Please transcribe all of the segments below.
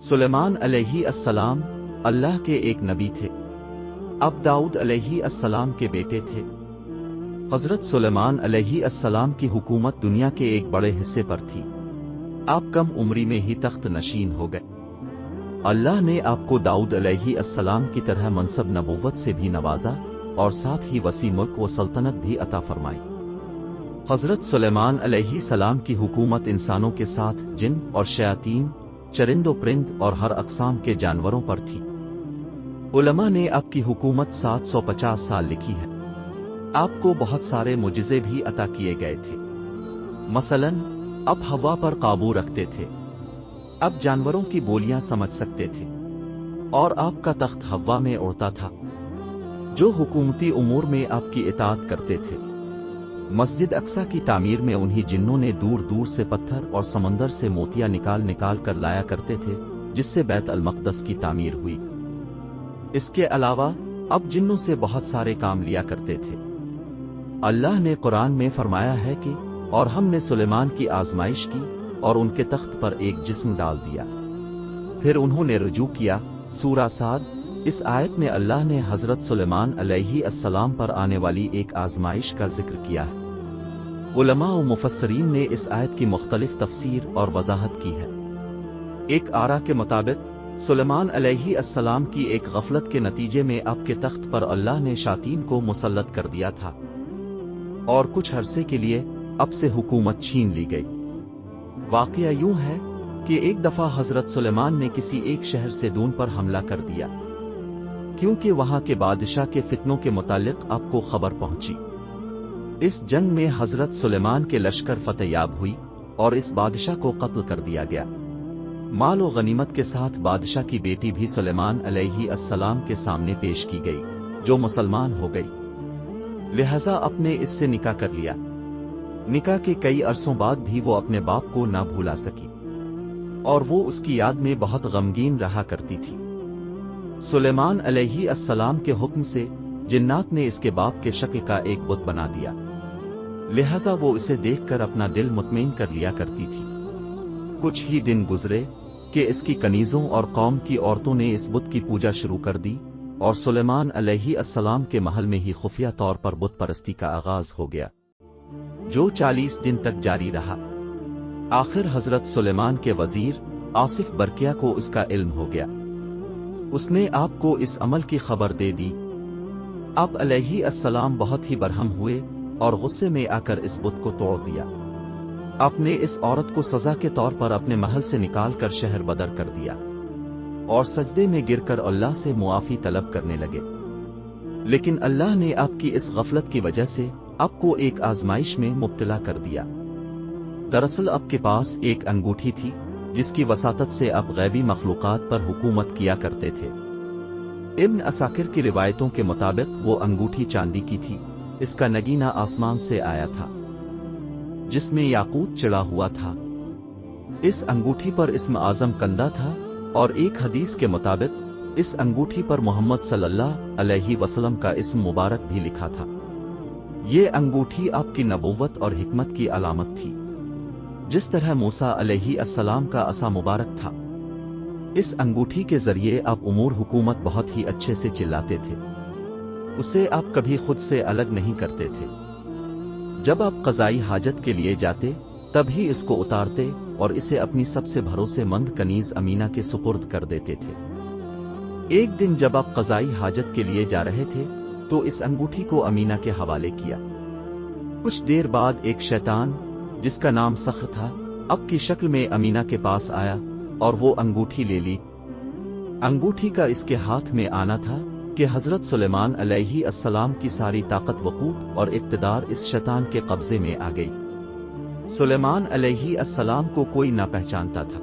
सुलेमान अलैहि अस्सलाम अल्लाह के एक नबी थे। अब दाऊद अलैहि अस्सलाम के बेटे थे। हजरत सुलेमान अलैहि अस्सलाम की हुकूमत दुनिया के एक बड़े हिस्से पर थी। आप कम उम्री में ही तख्त नशीन हो गए। अल्लाह ने आपको दाऊद अलैहि अस्सलाम की तरह मनसब नबुव्वत से भी नवाजा और साथ ही वसी मुल्क व सल्तनत भी अता फरमाई। हजरत सुलेमान अलैहि सलाम की हुकूमत इंसानों के साथ जिन और शयातीन, चरिंदो परिंद और हर अक़साम के जानवरों पर थी। उलमा ने आपकी हुकूमत 750 साल लिखी है। आपको बहुत सारे मुजिज़े भी अता किए गए थे। मसलन, आप हवा पर काबू रखते थे, अब जानवरों की बोलियां समझ सकते थे, और आपका तख्त हवा में उड़ता था, जो हुकूमती उमूर में आपकी इताअत करते थे। मस्जिद अक्सा की तामीर में उन्हीं जिन्नों ने दूर दूर से पत्थर और समंदर से मोतियां निकाल निकाल कर लाया करते थे, जिससे बैत अल मक़दस की तामीर हुई। इसके अलावा अब जिन्नों से बहुत सारे काम लिया करते थे। अल्लाह ने कुरान में फरमाया है कि और हमने सुलेमान की आजमाइश की और उनके तख्त पर एक जिस्म डाल दिया, फिर उन्होंने रुजू किया। सूरा साद। इस आयत में अल्लाह ने हजरत सुलेमान अलैहि अस्सलाम पर आने वाली एक आजमाइश का जिक्र किया है। उलमा व मुफस्सरीन ने इस आयत की मुख्तलिफ तफसीर और वजाहत की है। एक आरा के मुताबिक सुलेमान अलैहि अस्सलाम की एक गफलत के नतीजे में आपके तख्त पर अल्लाह ने शातीन को मुसल्लत कर दिया था और कुछ अरसे के लिए अब से हुकूमत छीन ली गई। वाक़या यूं है कि एक दफा हजरत सुलेमान ने किसी एक शहर से दून पर हमला कर दिया, क्योंकि वहां के बादशाह के फितनों के मुतालिक आपको खबर पहुंची। इस जंग में हजरत सुलेमान के लश्कर फतेयाब हुई और इस बादशाह को कत्ल कर दिया गया। माल और गनीमत के साथ बादशाह की बेटी भी सुलेमान अलैहि अस्सलाम के सामने पेश की गई, जो मुसलमान हो गई। लिहाजा अपने इससे निकाह कर लिया। निकाह के कई अरसों बाद भी वो अपने बाप को ना भूला सकी और वो उसकी याद में बहुत गमगीन रहा करती थी। सुलेमान अलैहि अस्सलाम के हुक्म से जिन्नात ने इसके बाप के शक्ल का एक बुत बना दिया, लिहाजा वो इसे देखकर अपना दिल मुतमईन कर लिया करती थी। कुछ ही दिन गुजरे कि इसकी कनीजों और कौम की औरतों ने इस बुत की पूजा शुरू कर दी और सुलेमान अलैहि अस्सलाम के महल में ही खुफिया तौर पर बुत परस्ती का आगाज हो गया, जो 40 दिन तक जारी रहा। आखिर हजरत सुलेमान के वजीर आसिफ बरकिया को इसका इल्म हो गया। उसने आपको इस अमल की खबर दे दी। आप अलैहि अस्सलाम बहुत ही बरहम हुए और गुस्से में आकर इस बुत को तोड़ दिया। आपने इस औरत को सजा के तौर पर अपने महल से निकाल कर शहर बदर कर दिया और सजदे में गिरकर अल्लाह से मुआफी तलब करने लगे। लेकिन अल्लाह ने आपकी इस गफलत की वजह से आपको एक आजमाइश में मुब्तला कर दिया। दरअसल आपके पास एक अंगूठी थी, जिसकी वसातत से आप गैबी मखलूकात पर हुकूमत किया करते थे। इब्न असाकिर की रिवायतों के मुताबिक वो अंगूठी चांदी की थी। इसका नगीना आसमान से आया था, जिसमें याकूत चढ़ा हुआ था। इस अंगूठी पर इस्म आजम कंदा था और एक हदीस के मुताबिक इस अंगूठी पर मोहम्मद सल्लल्लाहु अलैहि वसल्लम का इस्म मुबारक भी लिखा था। ये अंगूठी आपकी नबुव्वत और हिकमत की अलामत थी, जिस तरह मूसा अलैहि अस्सलाम का असा मुबारक था। इस अंगूठी के जरिए आप उमूर हुकूमत बहुत ही अच्छे से चिल्लाते थे। उसे आप कभी खुद से अलग नहीं करते थे। जब आप क़ज़ाई हाजत के लिए जाते तब ही इसको उतारते और इसे अपनी सबसे भरोसेमंद कनीज अमीना के सुपुर्द कर देते थे। एक दिन जब आप क़ज़ाई हाजत के लिए जा रहे थे तो इस अंगूठी को अमीना के हवाले किया। कुछ देर बाद एक शैतान, जिसका नाम सख्र था, अब की शक्ल में अमीना के पास आया और वो अंगूठी ले ली। अंगूठी का इसके हाथ में आना था कि हजरत सुलेमान अलैहि अस्सलाम की सारी ताकत, वक़ूत और इक़्तिदार इस शैतान के कब्जे में आ गई। सुलेमान अलैहि अस्सलाम को कोई ना पहचानता था।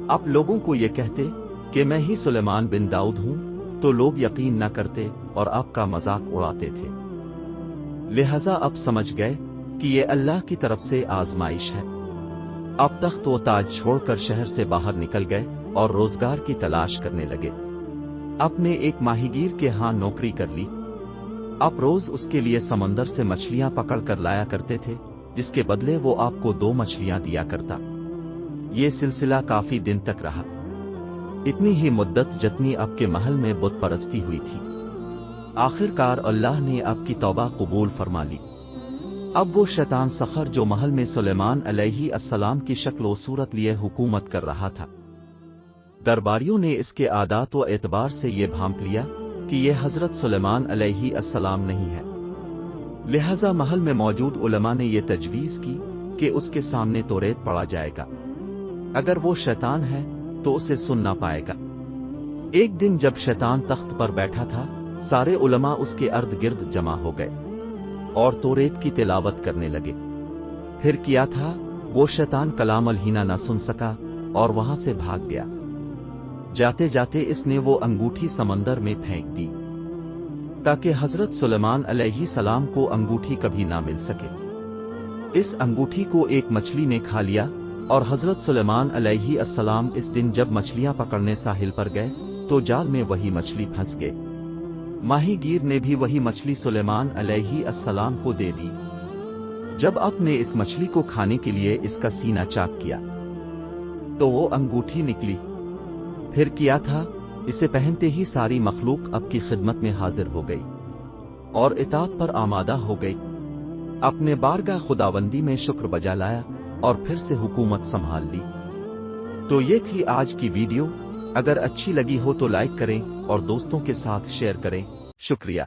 आप लोगों को ये कहते कि मैं ही सुलेमान बिन दाऊद हूं, तो लोग यकीन ना करते और आपका मजाक उड़ाते थे। लिहाजा आप समझ गए कि ये अल्लाह की तरफ से आजमाइश है। आप तख्त व ताज छोड़कर शहर से बाहर निकल गए और रोजगार की तलाश करने लगे। आपने एक माहीगीर के यहाँ नौकरी कर ली। आप रोज उसके लिए समंदर से मछलियां पकड़ कर लाया करते थे, जिसके बदले वो आपको 2 मछलियां दिया करता। ये सिलसिला काफी दिन तक रहा। اتنی ہی مدت جتنی اب کے محل میں بت پرستی ہوئی تھی۔ آخرکار اللہ نے اب کی توبہ قبول فرما لی۔ اب وہ شیطان سخر جو محل میں سلیمان علیہ السلام کی شکل و صورت لیے حکومت کر رہا تھا، درباریوں نے اس کے عادات و اعتبار سے یہ بھانپ لیا کہ یہ حضرت سلیمان علیہ السلام نہیں ہے۔ لہذا محل میں موجود علماء نے یہ تجویز کی کہ اس کے سامنے توریت پڑھا جائے گا، اگر وہ شیطان ہے تو اسے سن نہ پائے گا۔ ایک دن جب شیطان تخت پر بیٹھا تھا، سارے علماء اس کے ارد گرد جمع ہو گئے اور توریت کی تلاوت کرنے لگے۔ پھر کیا تھا، وہ شیطان کلام الہینہ نہ سن سکا اور وہاں سے بھاگ گیا۔ جاتے جاتے اس نے وہ انگوٹھی سمندر میں پھینک دی تاکہ حضرت سلیمان علیہ السلام کو انگوٹھی کبھی نہ مل سکے۔ اس انگوٹھی کو ایک مچھلی نے کھا لیا اور حضرت سلیمان علیہ السلام اس دن جب مچھلیاں پکڑنے ساحل پر گئے تو جال میں وہی مچھلی پھنس گئے۔ ماہی گیر نے بھی وہی مچھلی سلیمان علیہ السلام کو دے دی۔ جب آپ نے اس مچھلی کو کھانے کے لیے اس کا سینہ چاک کیا تو وہ انگوٹھی نکلی۔ پھر کیا تھا، اسے پہنتے ہی ساری مخلوق اب کی خدمت میں حاضر ہو گئی اور اطاعت پر آمادہ ہو گئی۔ اپنے بارگاہ خداوندی میں شکر بجا لایا اور پھر سے حکومت سنبھال لی۔ تو یہ تھی آج کی ویڈیو۔ اگر اچھی لگی ہو تو لائک کریں اور دوستوں کے ساتھ شیئر کریں۔ شکریہ۔